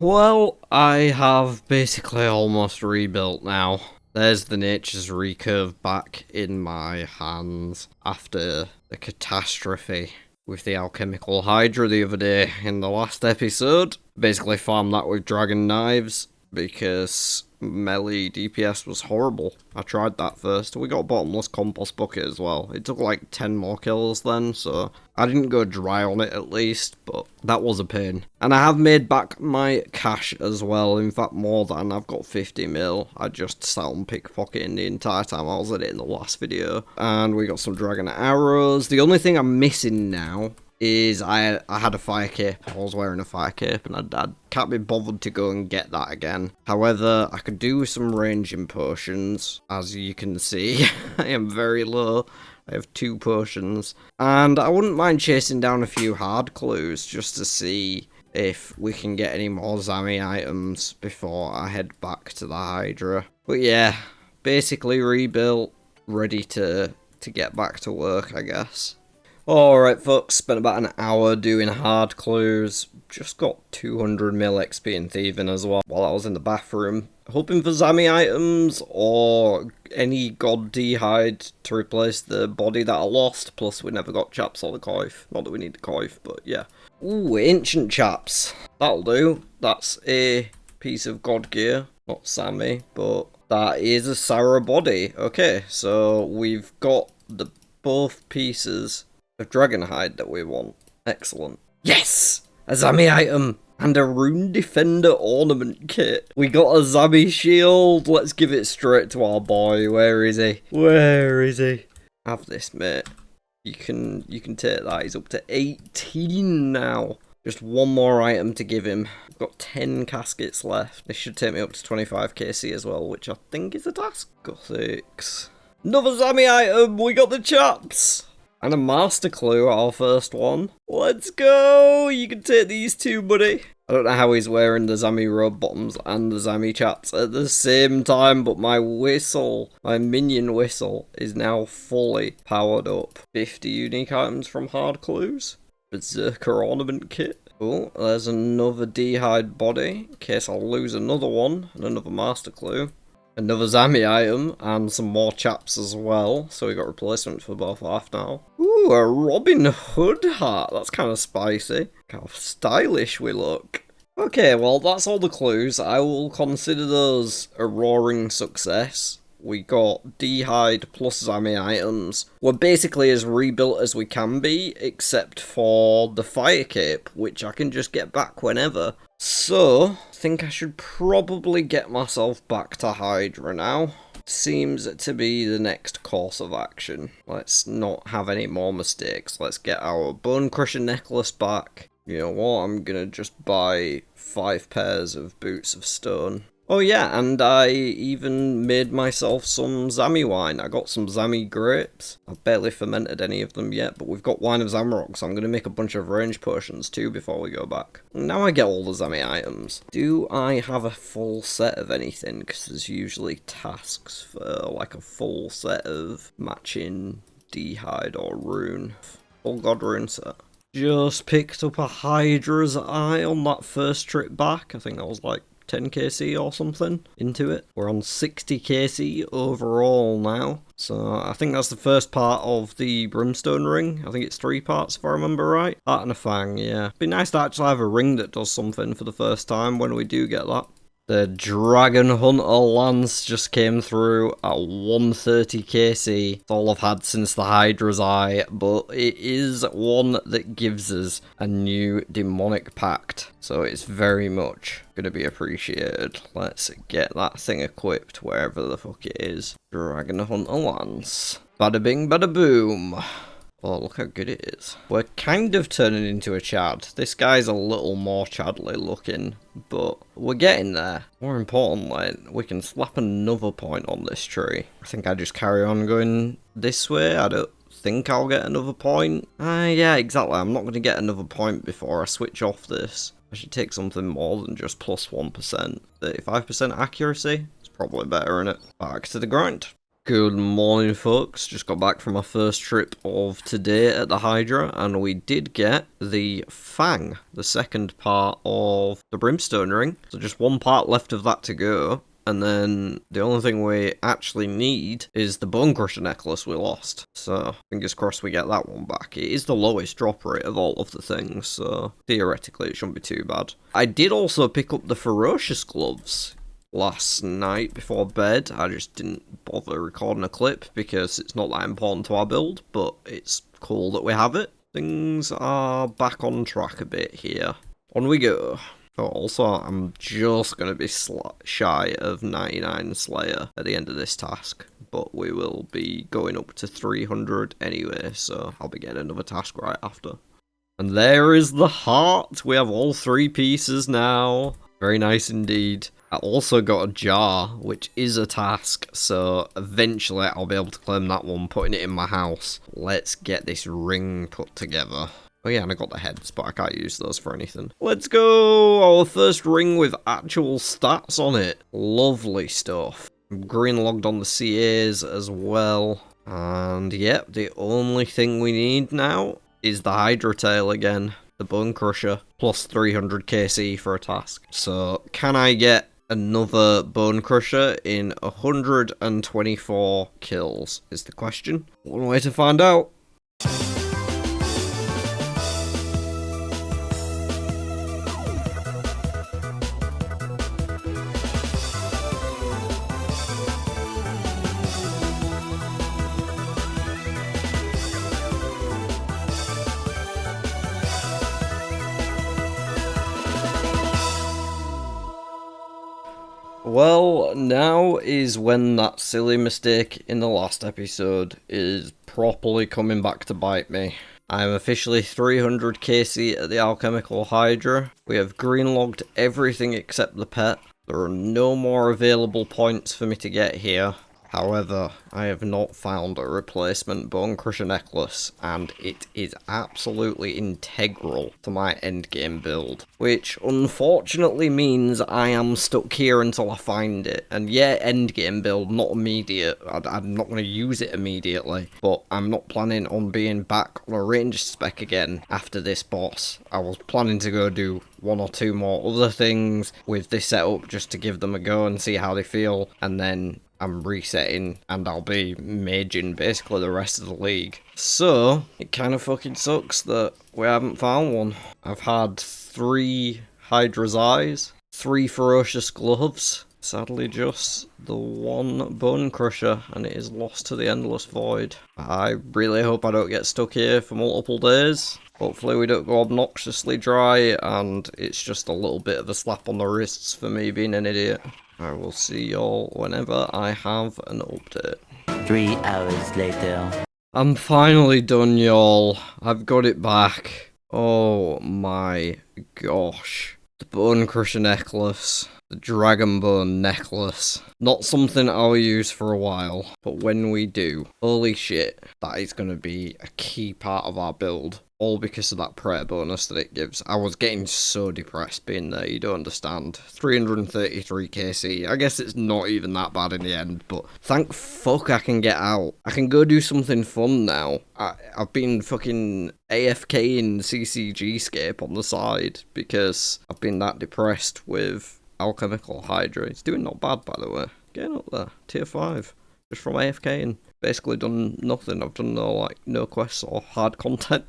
Well, I have basically almost rebuilt now. There's the Nature's Recurve back in my hands after the catastrophe with the alchemical hydra the other day in the last episode. Basically farmed that with dragon knives because melee DPS was horrible. I tried that first. We got a bottomless compost bucket as well. It took like 10 more kills then, so I didn't go dry on it at least, but that was a pain. And I have made back my cash as well, in fact more than. I've got 50 mil. I just sat on pickpocketing the entire time I was at it in the last video. And we got some dragon arrows. The only thing I'm missing now is I had a fire cape. I was wearing a fire cape and I can't be bothered to go and get that again. However, I could do with some ranging potions. As you can see, I am very low. I have 2 potions. And I wouldn't mind chasing down a few hard clues just to see if we can get any more Zami items before I head back to the Hydra. But yeah, basically rebuilt, ready to get back to work, I guess. Alright folks, spent about an hour doing hard clues, just got 200 mil XP in thieving as well while I was in the bathroom, hoping for Zami items or any god D-hide to replace the body that I lost, plus we never got chaps or the coif, not that we need the coif, but yeah. Ooh, ancient chaps, that'll do. That's a piece of god gear, not Zami, but that is a Sarah body. Okay, so we've got the both pieces of dragon hide that we want. Excellent. Yes! A Zami item! And a Rune Defender ornament kit. We got a Zami shield. Let's give it straight to our boy. Where is he? Where is he? Have this, mate. You can take that. He's up to 18 now. Just one more item to give him. I've got 10 caskets left. This should take me up to 25 KC as well, which I think is a task. Gothics. Another Zami item! We got the chaps! And a master clue, our first one. Let's go! You can take these 2, buddy. I don't know how he's wearing the Zami robe bottoms and the Zami chaps at the same time, but my whistle, my minion whistle, is now fully powered up. 50 unique items from hard clues. Berserker ornament kit. Oh, there's another D-hide body, in case I'll lose another one, and another master clue. Another Zami item, and some more chaps as well, so we got replacement for both half now. Ooh, a Robin Hood hat, that's kind of spicy. Kind of stylish we look. Okay, well that's all the clues. I will consider those a roaring success. We got D-hide plus Zami items. We're basically as rebuilt as we can be, except for the fire cape, which I can just get back whenever. So, I think I should probably get myself back to Hydra now. Seems to be the next course of action. Let's not have any more mistakes. Let's get our Bone Crusher necklace back. You know what, I'm gonna just buy 5 pairs of boots of stone. Oh yeah, and I even made myself some Zami wine. I got some Zami grapes. I've barely fermented any of them yet, but we've got wine of Zamrock, so I'm going to make a bunch of range potions too before we go back. Now I get all the Zami items. Do I have a full set of anything? Because there's usually tasks for like a full set of matching D-hide or rune. Full god rune set. Just picked up a Hydra's eye on that first trip back. I think that was like 10 KC or something into it. We're on 60 KC overall now. So I think that's the first part of the Brimstone ring. I think it's 3 parts if I remember right. That and a fang, yeah. Be nice to actually have a ring that does something for the first time when we do get that. The Dragon Hunter Lance just came through at 130 KC. It's all I've had since the Hydra's Eye, but it is one that gives us a new Demonic Pact. So it's very much going to be appreciated. Let's get that thing equipped wherever the fuck it is. Dragon Hunter Lance. Bada bing, bada boom. Oh, look how good it is. We're kind of turning into a Chad. This guy's a little more Chadly looking, but we're getting there. More importantly, we can slap another point on this tree. I think I just carry on going this way. I don't think I'll get another point. Yeah, exactly. I'm not going to get another point before I switch off this. I should take something more than just plus 1%. 35% accuracy? It's probably better, innit? Back to the grind. Good morning, folks. Just got back from our first trip of today at the Hydra, and we did get the Fang, the second part of the Brimstone Ring. So just one part left of that to go, and then the only thing we actually need is the Bone Crusher necklace we lost. So fingers crossed we get that one back. It is the lowest drop rate of all of the things, so theoretically it shouldn't be too bad. I did also pick up the Ferocious gloves last night before bed. I just didn't bother recording a clip because it's not that important to our build, but it's cool that we have it. Things are back on track a bit here. On we go. Oh, also, I'm just going to be shy of 99 Slayer at the end of this task, but we will be going up to 300 anyway, so I'll be getting another task right after. And there is the heart. We have all 3 pieces now. Very nice indeed. I also got a jar, which is a task, so eventually I'll be able to claim that one, putting it in my house. Let's get this ring put together. Oh yeah, and I got the heads, but I can't use those for anything. Let's go! Our first ring with actual stats on it. Lovely stuff. Green logged on the CAs as well. And yep, the only thing we need now is the Hydra tail again. The Bone Crusher, plus 300 KC for a task. So, can I get another Bone Crusher in 124 kills, is the question. One way to find out. Well, now is when that silly mistake in the last episode is properly coming back to bite me. I am officially 300 KC at the Alchemical Hydra. We have green logged everything except the pet. There are no more available points for me to get here. However, I have not found a replacement Bone Crusher necklace, and it is absolutely integral to my endgame build. Which, unfortunately, means I am stuck here until I find it. And yeah, endgame build, not immediate. I'm not going to use it immediately, but I'm not planning on being back on a ranged spec again after this boss. I was planning to go do 1 or 2 more other things with this setup just to give them a go and see how they feel, and then I'm resetting and I'll be maging basically the rest of the league. So, it kind of fucking sucks that we haven't found one. I've had 3 Hydra's Eyes, 3 Ferocious Gloves, sadly just the 1 Bone Crusher, and it is lost to the Endless Void. I really hope I don't get stuck here for multiple days. Hopefully we don't go obnoxiously dry, and it's just a little bit of a slap on the wrists for me being an idiot. I will see y'all whenever I have an update. 3 hours later. I'm finally done, y'all. I've got it back. Oh my gosh. The Bone Crusher necklace. The Dragon Bone necklace. Not something I'll use for a while, but when we do, holy shit, that is going to be a key part of our build. All because of that prayer bonus that it gives. I was getting so depressed being there, you don't understand. 333 KC. I guess it's not even that bad in the end, but thank fuck I can get out. I can go do something fun now. I've been fucking AFK in CCG-scape on the side because I've been that depressed with Alchemical Hydra. It's doing not bad, by the way. Getting up there. Tier 5. Just from AFK and basically done nothing. I've done no quests or hard content.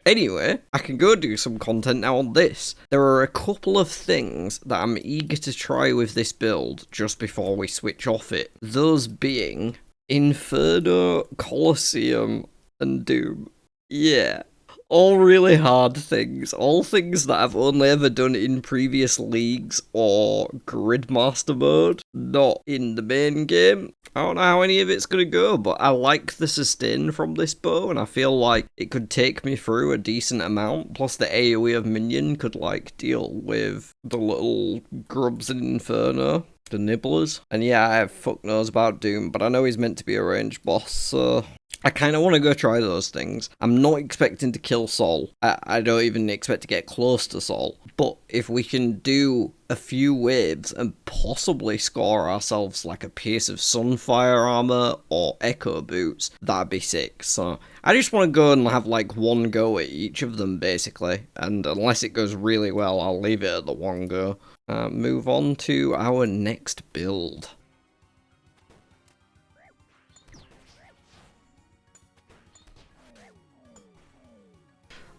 Anyway, I can go do some content now on this. There are a couple of things that I'm eager to try with this build just before we switch off it. Those being Inferno, Colosseum, and Doom. Yeah. All really hard things. All things that I've only ever done in previous leagues or Gridmaster mode, not in the main game. I don't know how any of it's going to go, but I like the sustain from this bow, and I feel like it could take me through a decent amount. Plus the AoE of Minion could deal with the little grubs in Inferno. The nibblers. And yeah, I have fuck knows about Doom, but I know he's meant to be a ranged boss, so I kind of want to go try those things. I'm not expecting to kill Sol. I don't even expect to get close to Sol. But if we can do a few waves and possibly score ourselves like a piece of Sunfire armor or Echo boots, that'd be sick. So I just want to go and have like one go at each of them basically. And unless it goes really well, I'll leave it at the one go. Move on to our next build.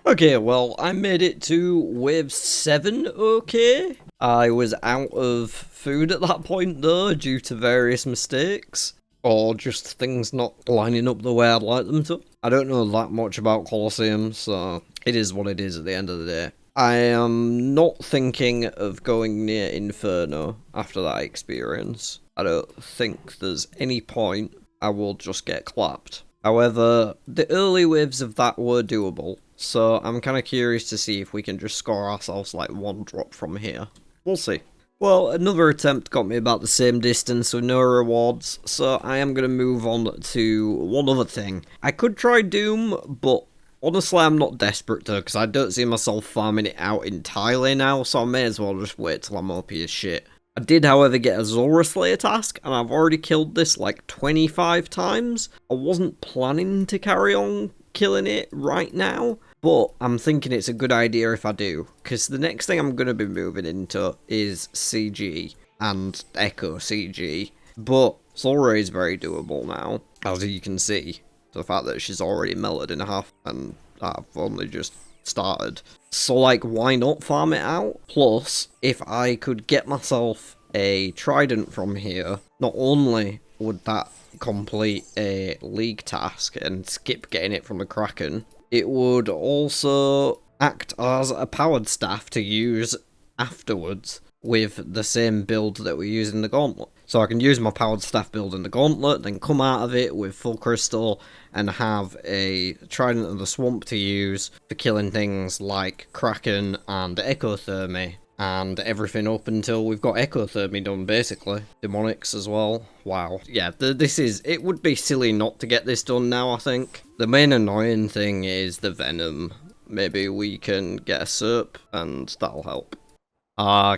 Okay, well, I made it to wave 7, okay? I was out of food at that point, though, due to various mistakes. Or just things not lining up the way I'd like them to. I don't know that much about Colosseum, so it is what it is at the end of the day. I am not thinking of going near Inferno after that experience. I don't think there's any point. I will just get clapped. However, the early waves of that were doable. So I'm kind of curious to see if we can just score ourselves like one drop from here. We'll see. Well, another attempt got me about the same distance with no rewards, so I am going to move on to one other thing. I could try Doom, but honestly I'm not desperate to, because I don't see myself farming it out entirely now, so I may as well just wait till I'm OP as shit. I did, however, get a Zora Slayer task, and I've already killed this like 25 times. I wasn't planning to carry on killing it right now, but I'm thinking it's a good idea if I do, because the next thing I'm going to be moving into is CG and Echo CG, but Zora is very doable now, as you can see, the fact that she's already melted in half, and I've only just started. So like, why not farm it out? Plus, if I could get myself a trident from here, not only would that complete a league task and skip getting it from the Kraken, it would also act as a powered staff to use afterwards with the same build that we use in the Gauntlet. So I can use my powered staff build in the Gauntlet, then come out of it with full crystal and have a Trident of the Swamp to use for killing things like Kraken and Ecothermy, and everything up until we've got Ecothermy done, basically. Demonics as well. Wow. Yeah, it would be silly not to get this done now, I think. The main annoying thing is the Venom. Maybe we can get a SERP, and that'll help.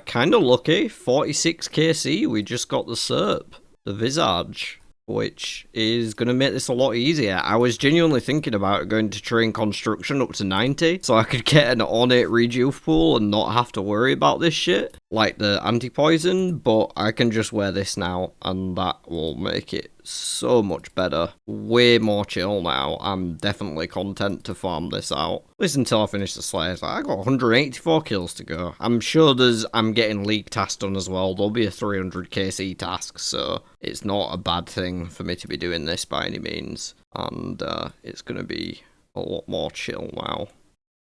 Kinda lucky. 46 KC, we just got the SERP. The Visage, which is going to make this a lot easier. I was genuinely thinking about going to train construction up to 90, so I could get an ornate rejuve pool and not have to worry about this shit, like the anti-poison, but I can just wear this now, and that will make it so much better. Way more chill now. I'm definitely content to farm this out. At least until I finish the Slayers. I got 184 kills to go. I'm sure I'm getting league tasks done as well. There'll be a 300 KC task, so it's not a bad thing for me to be doing this by any means. And it's going to be a lot more chill now.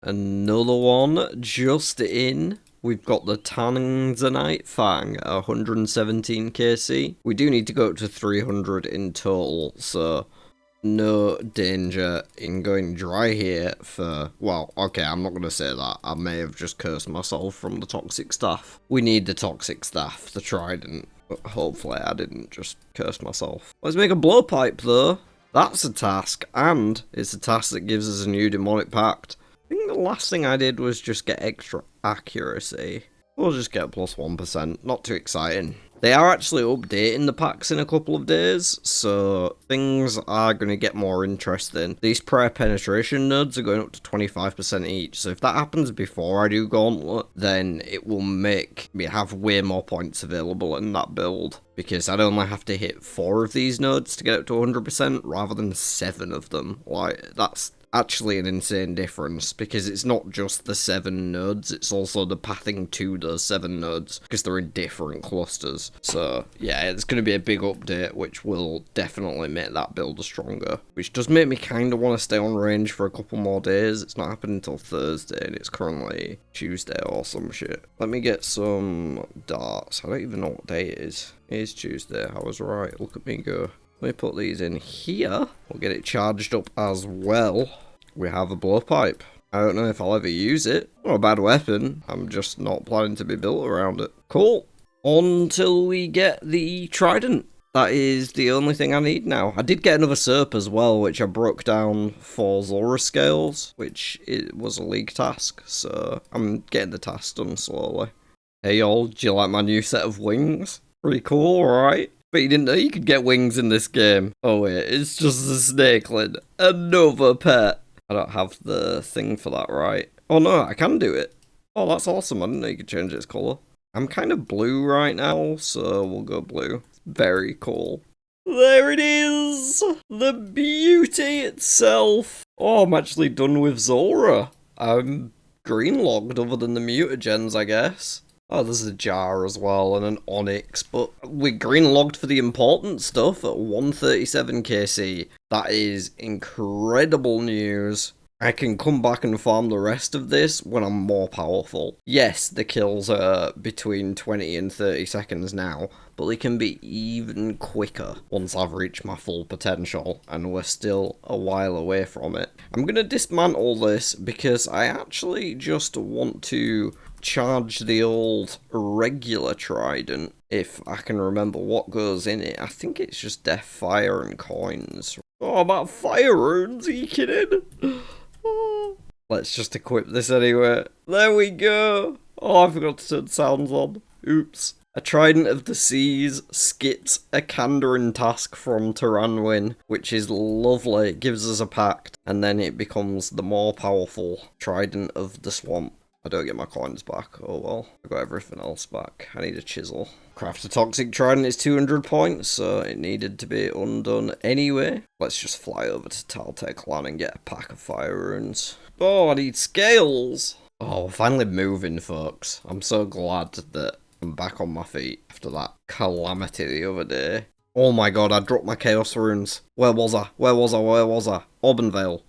Another one just in. We've got the Tanzanite Fang at 117 KC. We do need to go up to 300 in total, so no danger in going dry here for... Well, okay, I'm not going to say that. I may have just cursed myself from the toxic staff. We need the toxic staff, the Trident, but hopefully I didn't just curse myself. Let's make a blowpipe, though. That's a task, and it's a task that gives us a new demonic pact. I think the last thing I did was just get extra accuracy. We'll just get plus 1%, not too exciting. They are actually updating the packs in a couple of days, so things are going to get more interesting. These prayer penetration nodes are going up to 25% each, so if that happens before I do Gauntlet, then it will make me have way more points available in that build, because I'd only have to hit 4 of these nodes to get up to 100% rather than 7 of them. Like, that's actually an insane difference, because it's not just the 7 nodes, it's also the pathing to those 7 nodes, because they're in different clusters. So yeah, it's going to be a big update, which will definitely make that build stronger, which does make me kind of want to stay on range for a couple more days. It's not happening until Thursday, and it's currently Tuesday or some shit. Let me get some darts. I don't even know what day it is. It is Tuesday. I was right. Look at me go. Let me put these in here. We'll get it charged up as well. We have a blowpipe. I don't know if I'll ever use it. Not a bad weapon. I'm just not planning to be built around it. Cool. Until we get the Trident. that is the only thing I need now. I did get another SERP as well, which I broke down for Zora scales, which it was a league task, so I'm getting the task done slowly. Hey y'all, do you like my new set of wings? Pretty cool, right? But you didn't know you could get wings in this game. Oh wait, it's just a snakeling. Another pet. I don't have the thing for that, right? Oh no, I can do it. Oh, that's awesome. I didn't know you could change its colour. I'm kind of blue right now, so we'll go blue. Very cool. There it is! The beauty itself! Oh, I'm actually done with Zora. I'm green logged other than the mutagens, I guess. Oh, there's a jar as well and an onyx, but we're green logged for the important stuff at 137 KC. That is incredible news. I can come back and farm the rest of this when I'm more powerful. Yes, the kills are between 20 and 30 seconds now, but they can be even quicker once I've reached my full potential, and we're still a while away from it. I'm going to dismantle this because I actually just want to charge the old regular trident, if I can remember what goes in it. I think it's just death, fire, and coins. Oh, about fire runes, are you kidding? Let's just equip this anyway. There we go. Oh, I forgot to turn sounds on. Oops. A Trident of the Seas skips a Kandarin task from Taranwin, which is lovely. It gives us a pact, and then it becomes the more powerful Trident of the Swamp. I don't get my coins back. Oh well. I got everything else back. I need a chisel. Craft a Toxic Trident is 200 points, so it needed to be undone anyway. Let's just fly over to Taltek Lan and get a pack of fire runes. Oh, I need scales! Oh, we're finally moving, folks. I'm so glad that I'm back on my feet after that calamity the other day. Oh my god, I dropped my Chaos runes. Where was I? Where was I? Where was I? Auburn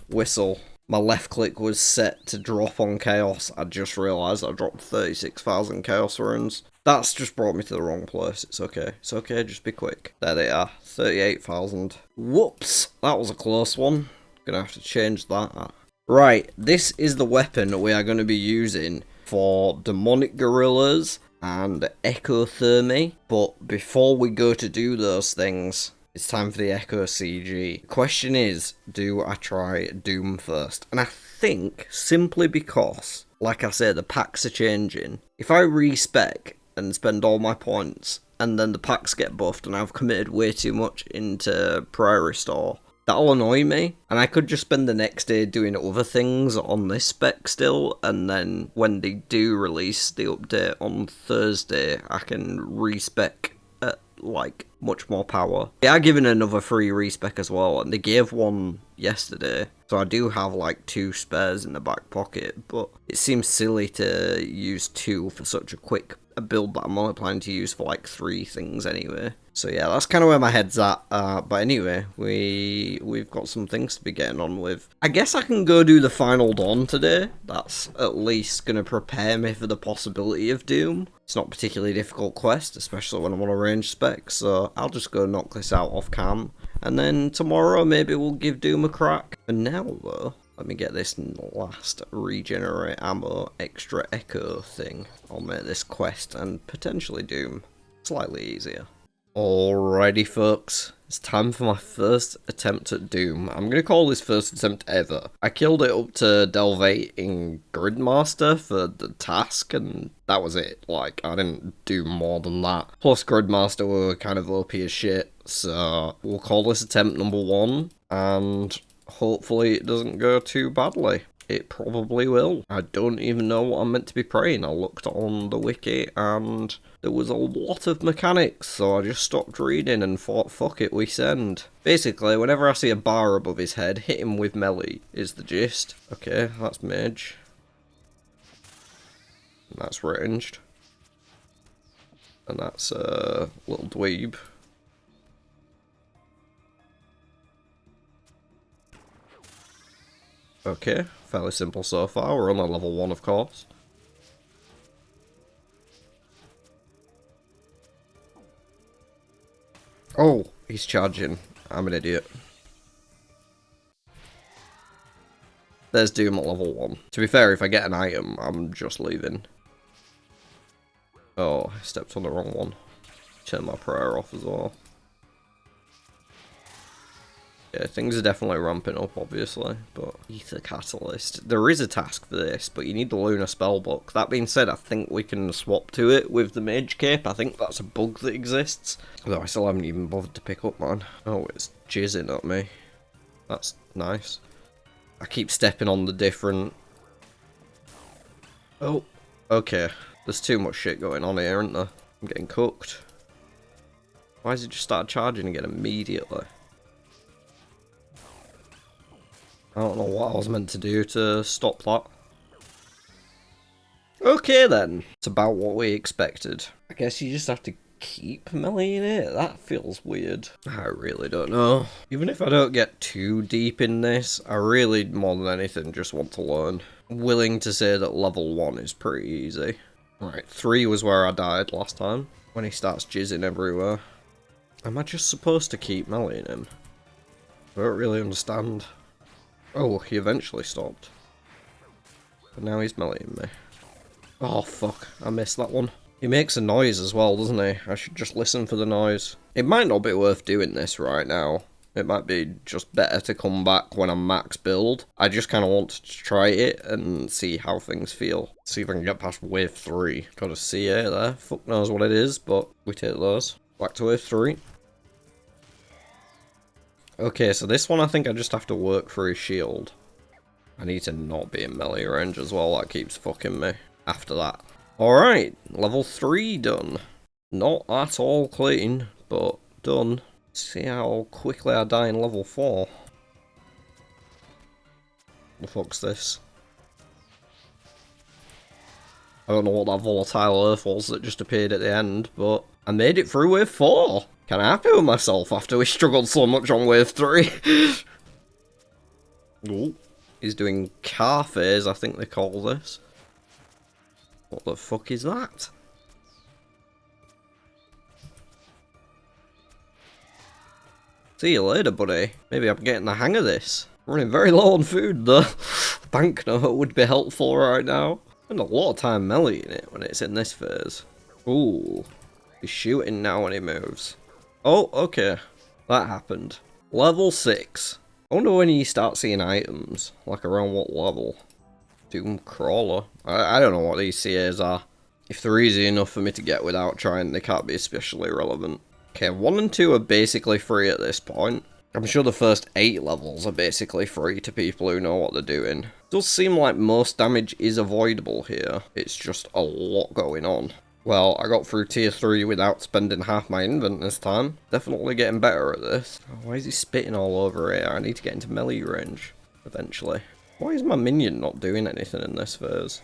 Whistle. My left click was set to drop on Chaos. I just realised I dropped 36,000 Chaos runes. That's just brought me to the wrong place. It's okay. It's okay, just be quick. There they are. 38,000. Whoops! That was a close one. Gonna have to change that. Right, this is the weapon we are going to be using for Demonic Gorillas and Ecothermy. But before we go to do those things, it's time for the Echo CG. The question is, do I try Doom first? And I think, simply because, like I said, the packs are changing. If I respec and spend all my points, and then the packs get buffed and I've committed way too much into Prairie Store, that'll annoy me, and I could just spend the next day doing other things on this spec still, and then when they do release the update on Thursday, I can respec at, like, much more power. They are giving another free respec as well, and they gave one yesterday, so I do have, like, 2 spares in the back pocket, but it seems silly to use 2 for such a quick build that I'm only planning to use for, like, 3 things anyway. So yeah, that's kind of where my head's at, but anyway, we've got some things to be getting on with. I guess I can go do the Final Dawn today. That's at least going to prepare me for the possibility of Doom. It's not a particularly difficult quest, especially when I'm on a range spec, so I'll just go knock this out off cam. And then tomorrow maybe we'll give Doom a crack. For now though, let me get this last regenerate ammo extra echo thing. I'll make this quest and potentially Doom slightly easier. Alrighty folks, it's time for my first attempt at Doom. I'm going to call this first attempt ever. I killed it up to Delve 8 in Gridmaster for the task, and that was it. Like, I didn't do more than that. Plus Gridmaster were kind of OP as shit, so we'll call this attempt number 1, and hopefully it doesn't go too badly. It probably will. I don't even know what I'm meant to be praying. I looked on the wiki and there was a lot of mechanics, so I just stopped reading and thought, fuck it, we send. Basically, whenever I see a bar above his head, hit him with melee is the gist. Okay, that's mage. And that's ranged. And that's little dweeb. Okay, fairly simple so far. We're on a level 1, of course. Oh, he's charging. I'm an idiot. There's Doom at level 1. To be fair, if I get an item, I'm just leaving. Oh, I stepped on the wrong one. Turn my prayer off as well. Yeah, things are definitely ramping up, obviously, but Ether Catalyst. There is a task for this, but you need the Lunar Spellbook. That being said, I think we can swap to it with the Mage Cape. I think that's a bug that exists. Although I still haven't even bothered to pick up mine. Oh, it's jizzing at me. That's nice. I keep stepping on the different... Oh, okay. There's too much shit going on here, isn't there? I'm getting cooked. Why has it just started charging again immediately? I don't know what I was meant to do to stop that. Okay then. It's about what we expected. I guess you just have to keep meleeing it? That feels weird. I really don't know. Even if I don't get too deep in this, I really, more than anything, just want to learn. I'm willing to say that level 1 is pretty easy. Right, 3 was where I died last time. When he starts jizzing everywhere. Am I just supposed to keep meleeing him? I don't really understand. Oh, he eventually stopped. But now he's meleeing me. Oh, fuck. I missed that one. He makes a noise as well, doesn't he? I should just listen for the noise. It might not be worth doing this right now. It might be just better to come back when I'm max build. I just kind of want to try it and see how things feel. See if I can get past wave 3. Got a CA there. Fuck knows what it is, but we take those. Back to wave 3. Okay, so this one I think I just have to work for his shield. I need to not be in melee range as well, that keeps fucking me after that. Alright, level 3 done. Not at all clean, but done. See how quickly I die in level 4. The fuck's this? I don't know what that volatile earth was that just appeared at the end, but I made it through wave 4. Kinda happy with myself after we struggled so much on wave 3. Ooh, he's doing car phase, I think they call this. What the fuck is that? See you later, buddy. Maybe I'm getting the hang of this. I'm running very low on food, though. Banknote would be helpful right now. Spend a lot of time meleeing it when it's in this phase. Ooh, he's shooting now when he moves. Oh, okay. That happened. Level 6. I wonder when you start seeing items. Like around what level? Doom Crawler. I don't know what these CAs are. If they're easy enough for me to get without trying, they can't be especially relevant. Okay, 1 and 2 are basically free at this point. I'm sure the first 8 levels are basically free to people who know what they're doing. It does seem like most damage is avoidable here. It's just a lot going on. Well, I got through tier 3 without spending half my invent this time. Definitely getting better at this. Oh, why is he spitting all over here? I need to get into melee range eventually. Why is my minion not doing anything in this phase?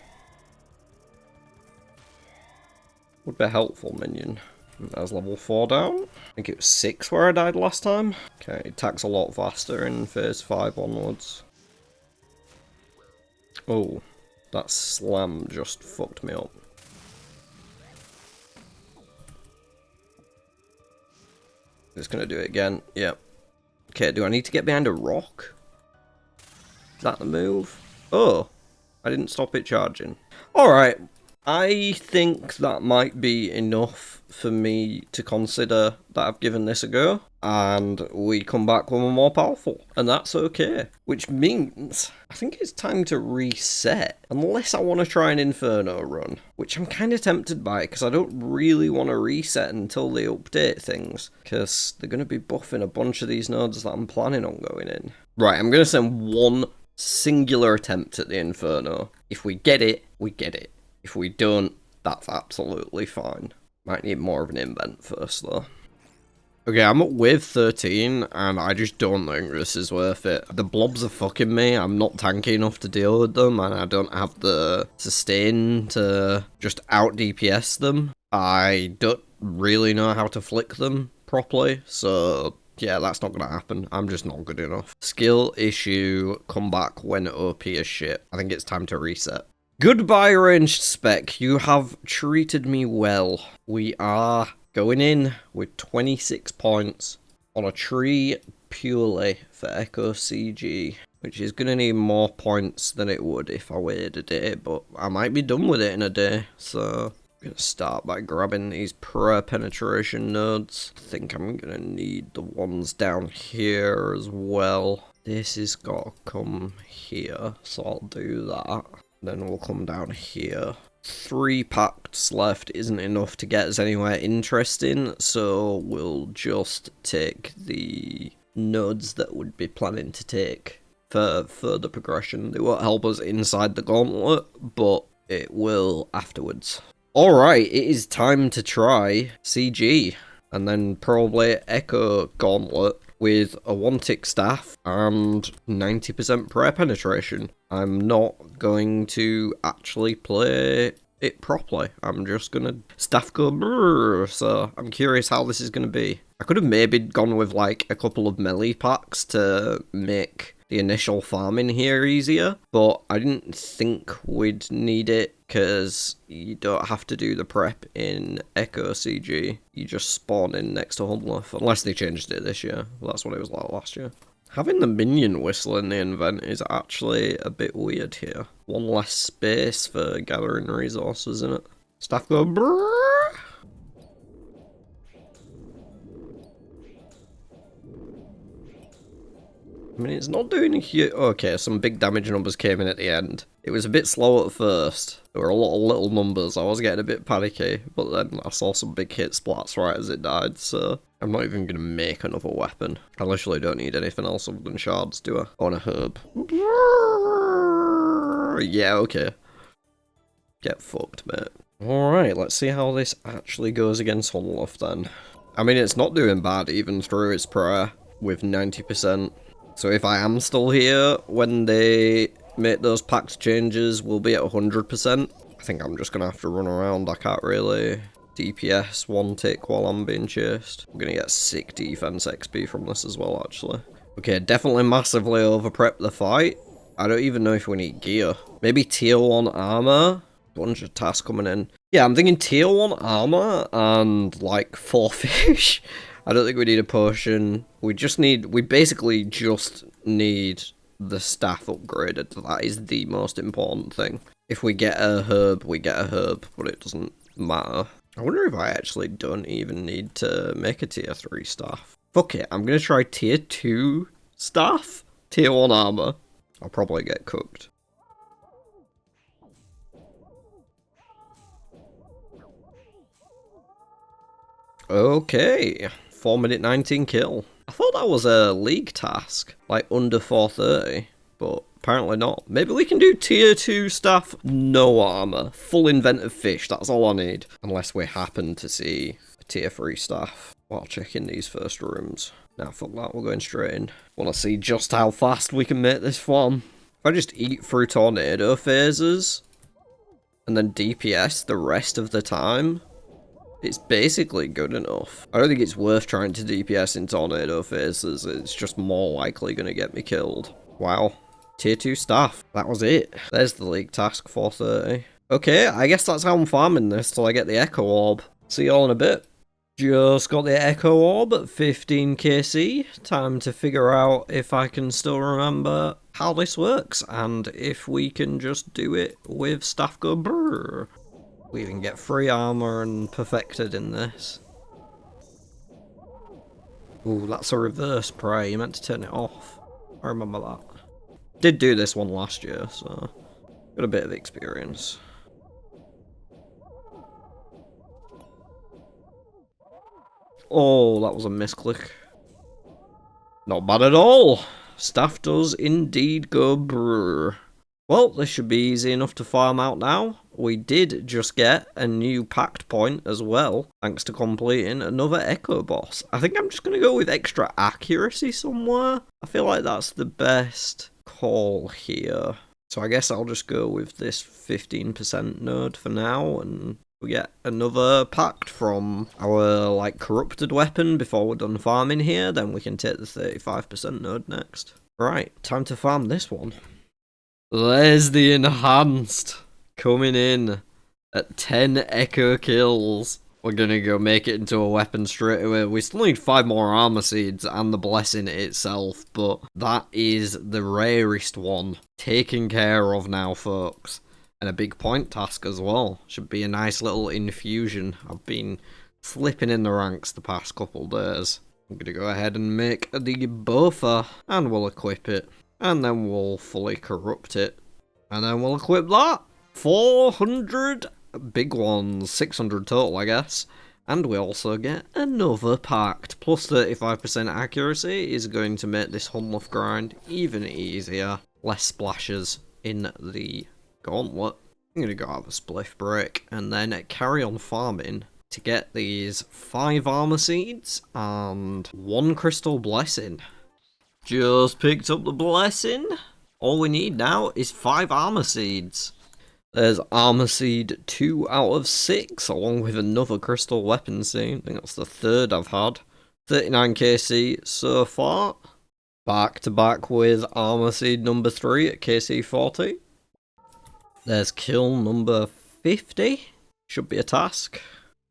Would be a helpful minion. That's level 4 down. I think it was 6 where I died last time. Okay, it attacks a lot faster in phase 5 onwards. Oh, that slam just fucked me up. Just gonna do it again. Yep. Okay, do I need to get behind a rock? Is that the move? Oh, I didn't stop it charging. Alright, I think that might be enough for me to consider that I've given this a go. And we come back when we're more powerful. And that's okay. Which means I think it's time to reset. Unless I want to try an Inferno run. Which I'm kind of tempted by because I don't really want to reset until they update things. Because they're going to be buffing a bunch of these nodes that I'm planning on going in. Right, I'm going to send one singular attempt at the Inferno. If we get it, we get it. If we don't, that's absolutely fine. Might need more of an invent first though. Okay, I'm at wave 13 and I just don't think this is worth it. The blobs are fucking me. I'm not tanky enough to deal with them and I don't have the sustain to just out DPS them. I don't really know how to flick them properly, so yeah, that's not gonna happen. I'm just not good enough. Skill issue, come back when OP is shit. I think it's time to reset. Goodbye, ranged spec. You have treated me well. We are going in with 26 points on a tree purely for Echo CG, which is going to need more points than it would if I waited a day, but I might be done with it in a day, so I'm gonna start by grabbing these prayer penetration nodes. I think I'm gonna need the ones down here as well. This has got to come here, so I'll do that. Then we'll come down here. 3 pacts left isn't enough to get us anywhere interesting, so we'll just take the nodes that would be planning to take for further progression. They won't help us inside the gauntlet, but it will afterwards. Alright, it is time to try CG, and then probably Echo Gauntlet with a 1-tick staff and 90% prayer penetration. I'm not going to actually play it properly. I'm just gonna staff go brrrr, so I'm curious how this is gonna be. I could have maybe gone with like a couple of melee packs to make the initial farming here easier, but I didn't think we'd need it because you don't have to do the prep in Echo CG. You just spawn in next to Hunliff, unless they changed it this year. That's what it was like last year. Having the minion whistle in the invent is actually a bit weird here. One less space for gathering resources in it. Staff go brrrr. I mean, it's not doing a huge... Okay, some big damage numbers came in at the end. It was a bit slow at first. There were a lot of little numbers. I was getting a bit panicky, but then I saw some big hit splats right as it died, so I'm not even going to make another weapon. I literally don't need anything else other than shards, do I? I want a herb. Yeah, okay. Get fucked, mate. Alright, let's see how this actually goes against Hunliff then. I mean, it's not doing bad even through its prayer with 90%. So if I am still here when they make those pact changes, we'll be at 100%. I think I'm just going to have to run around. I can't really DPS 1-tick while I'm being chased. I'm going to get sick defense XP from this as well, actually. Okay, definitely massively over-prep the fight. I don't even know if we need gear. Maybe tier 1 armor. Bunch of tasks coming in. Yeah, I'm thinking tier 1 armor and like 4 fish. I don't think we need a potion. We basically just need the staff upgraded. That is the most important thing. If we get a herb, we get a herb, but it doesn't matter. I wonder if I actually don't even need to make a tier 3 staff. Fuck it, I'm gonna try tier 2 staff, tier 1 armor. I'll probably get cooked. Okay. 4-minute 19 kill. I thought that was a league task, like under 430, but apparently not. Maybe we can do tier 2 staff, no armor, full inventive fish, that's all I need. Unless we happen to see a tier 3 staff while checking these first rooms. Nah, fuck that, we're going straight in. Want to see just how fast we can make this farm. If I just eat through tornado phases, and then DPS the rest of the time, it's basically good enough. I don't think it's worth trying to DPS in tornado phases. It's just more likely going to get me killed. Wow. Tier 2 staff. That was it. There's the league task, 430. Okay, I guess that's how I'm farming this till I get the Echo Orb. See you all in a bit. Just got the Echo Orb at 15 KC. Time to figure out if I can still remember how this works and if we can just do it with staff go brrrr. We even get free armor and perfected in this. Ooh, that's a reverse prayer. You meant to turn it off. I remember that. Did do this one last year, so got a bit of experience. Oh, that was a misclick. Not bad at all. Staff does indeed go brrrr. Well, this should be easy enough to farm out now. We did just get a new pact point as well, thanks to completing another Echo boss. I think I'm just going to go with extra accuracy somewhere. I feel like that's the best call here. So I guess I'll just go with this 15% node for now, and we get another pact from our like corrupted weapon before we're done farming here, then we can take the 35% node next. Right, time to farm this one. There's the enhanced coming in at 10 Echo kills. We're gonna go make it into a weapon straight away. We still need 5 more armor seeds and the blessing itself, but that is the rarest one taken care of now, folks. And a big point task as well. Should be a nice little infusion. I've been slipping in the ranks the past couple days. I'm going to go ahead and make the buffer, and we'll equip it. And then we'll fully corrupt it. And then we'll equip that. 400 big ones. 600 total, I guess. And we also get another pact. Plus 35% accuracy is going to make this Hunluff grind even easier. Less splashes in the gauntlet. I'm going to go have a spliff break and then carry on farming to get these 5 armor seeds and 1 crystal blessing. Just picked up the blessing. All we need now is 5 armor seeds. There's armor seed 2 out of 6 along with another crystal weapon seed. I think that's the 3rd I've had. 39 KC so far. Back to back with armor seed number 3 at KC 40. There's kill number 50. Should be a task.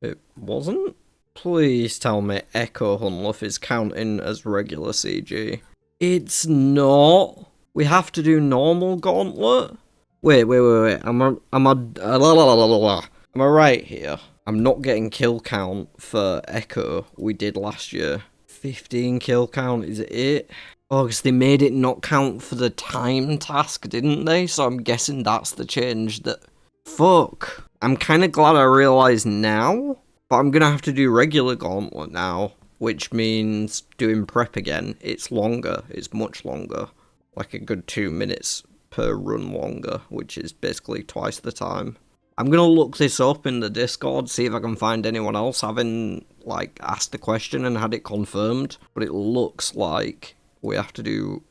It wasn't. Please tell me Echo Hunluff is counting as regular CG. It's not. We have to do normal gauntlet. Wait. Am I right here? I'm not getting kill count for Echo we did last year. 15 kill count, is it? Oh, because they made it not count for the time task, didn't they? So I'm guessing that's the change that... Fuck. I'm kind of glad I realised now, but I'm going to have to do regular gauntlet now, which means doing prep again. It's longer. It's much longer. Like a good 2 minutes per run longer, which is basically twice the time. I'm going to look this up in the Discord, see if I can find anyone else having, like, asked the question and had it confirmed, but it looks like we have to do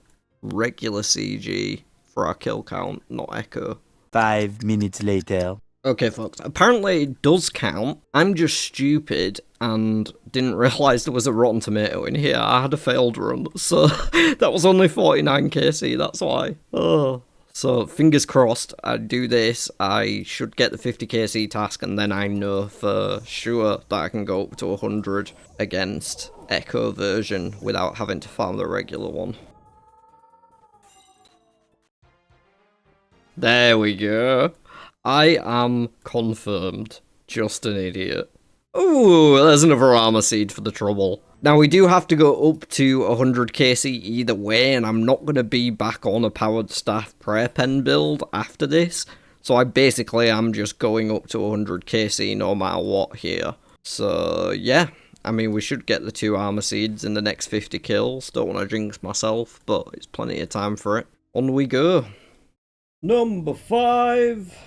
regular CG for our kill count, not Echo. 5 minutes later. Okay, folks, apparently it does count. I'm just stupid and didn't realise there was a rotten tomato in here. I had a failed run, so that was only 49 KC, that's why. Oh. So, fingers crossed, I do this, I should get the 50 KC task, and then I know for sure that I can go up to 100 against Echo version without having to farm the regular one. There we go. I am confirmed. Just an idiot. Ooh, there's another armor seed for the trouble. Now, we do have to go up to 100 KC either way, and I'm not going to be back on a powered staff prayer pen build after this. So I basically am just going up to 100 KC no matter what here. So, yeah. I mean, we should get the 2 armor seeds in the next 50 kills. Don't want to jinx myself, but it's plenty of time for it. On we go. Number 5.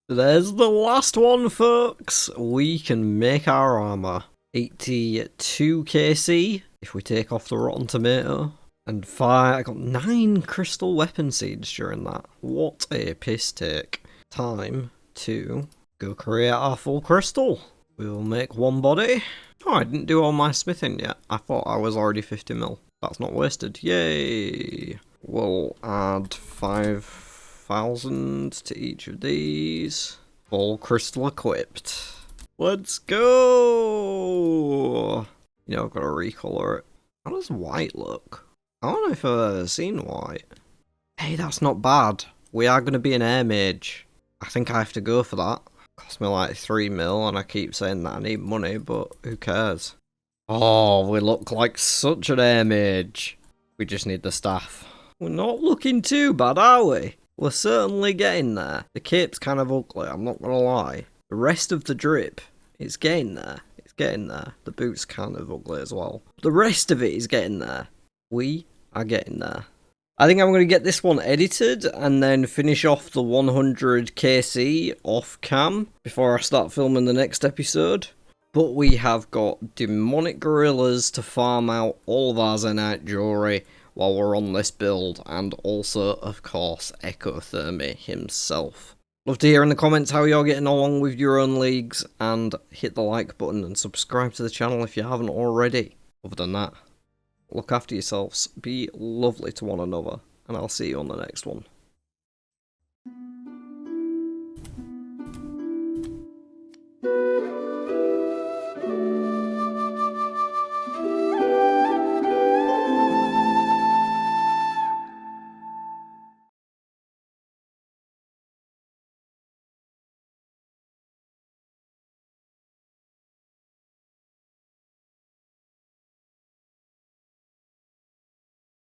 There's the last one, folks. We can make our armor. 82 KC if we take off the rotten tomato. And 5, I got 9 crystal weapon seeds during that. What a piss take. Time to go create our full crystal. We will make 1 body. Oh, I didn't do all my smithing yet. I thought I was already 50 mil. That's not wasted. Yay! We'll add 5,000 to each of these. Full crystal equipped. Let's go! You know, I've got to recolor it. How does white look? I don't know if I've ever seen white. Hey, that's not bad. We are going to be an air mage. I think I have to go for that. Cost me like 3 mil, and I keep saying that I need money, but who cares? Oh, we look like such an air mage. We just need the staff. We're not looking too bad, are we? We're certainly getting there. The cape's kind of ugly, I'm not gonna lie. The rest of the drip, it's getting there. It's getting there. The boot's kind of ugly as well. The rest of it is getting there. We are getting there. I think I'm going to get this one edited and then finish off the 100 KC off cam before I start filming the next episode. But we have got demonic gorillas to farm out all of our Zenite jewelry while we're on this build, and also, of course, Ecothermy himself. Love to hear in the comments how you're getting along with your own leagues, and hit the like button and subscribe to the channel if you haven't already. Other than that, look after yourselves, be lovely to one another, and I'll see you on the next one.